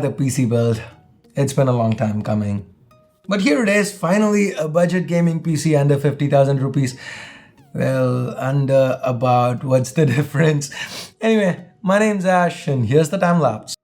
The PC build. It's been a long time coming. But here it is, finally a budget gaming PC under 50,000 rupees. Well, under about, what's the difference? Anyway, my name's Ash and here's the time lapse.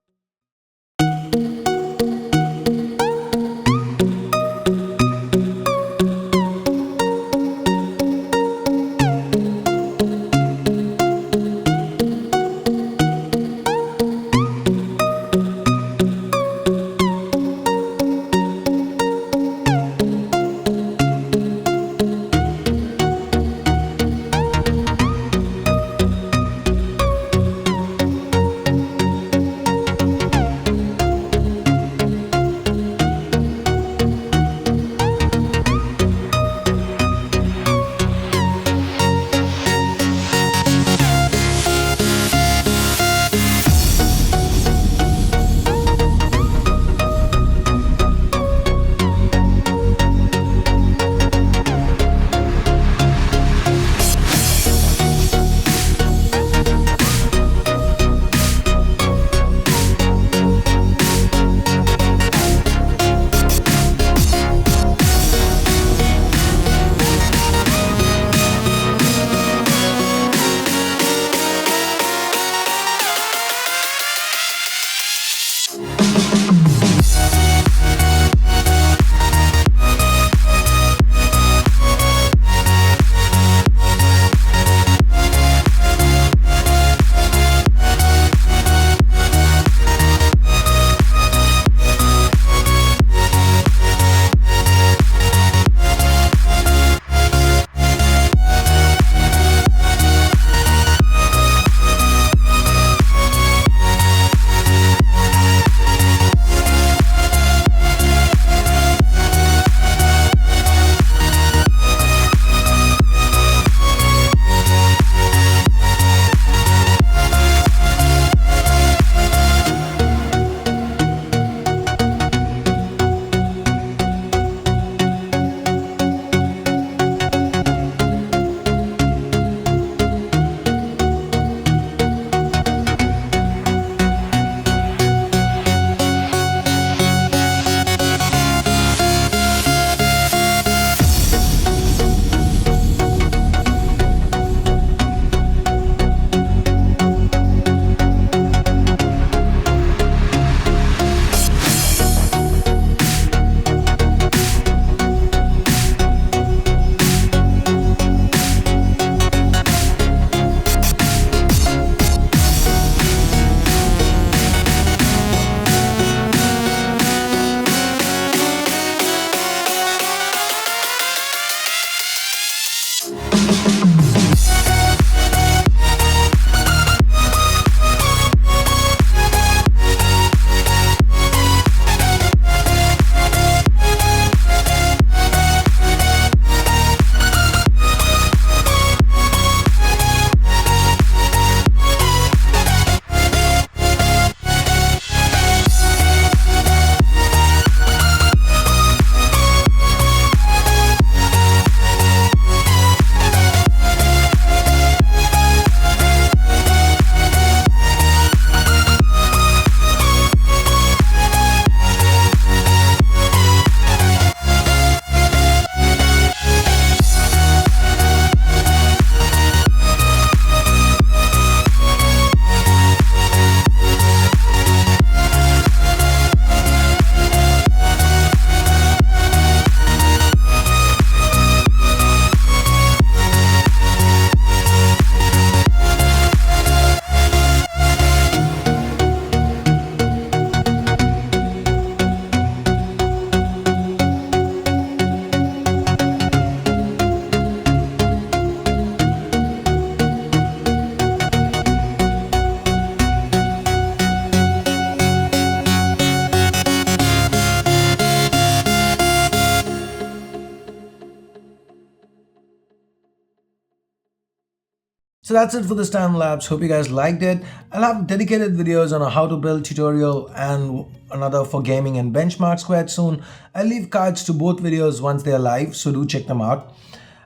So that's it for this time lapse. Hope you guys liked it. I'll have dedicated videos on a how to build tutorial and another for gaming and benchmarks quite soon. I'll leave cards to both videos once they are live, so do check them out.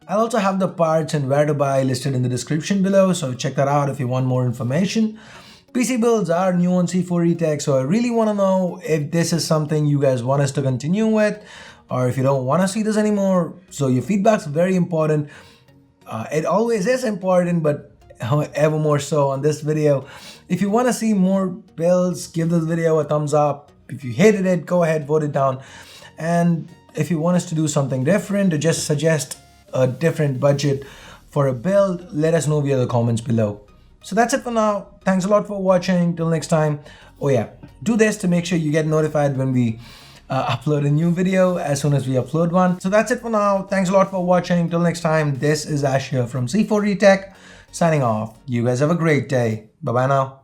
I'll also have the parts and where to buy listed in the description below, so check that out if you want more information. PC builds are new on C4 Tech, so I really want to know if this is something you guys want us to continue with, or if you don't want to see this anymore. So your feedback's very important. It always is important, but ever more so on this video. If you want to see more builds, give this video a thumbs up. If you hated it, go ahead, vote it down. And if you want us to do something different or just suggest a different budget for a build, let us know via the comments below. So that's it for now. Thanks a lot for watching. Till next time. Oh yeah, do this to make sure you get notified when we upload a new video as soon as we upload one. So that's it for now. Thanks a lot for watching. Till next time, this is Ash here from C4 Tech signing off. You guys have a great day. Bye bye now.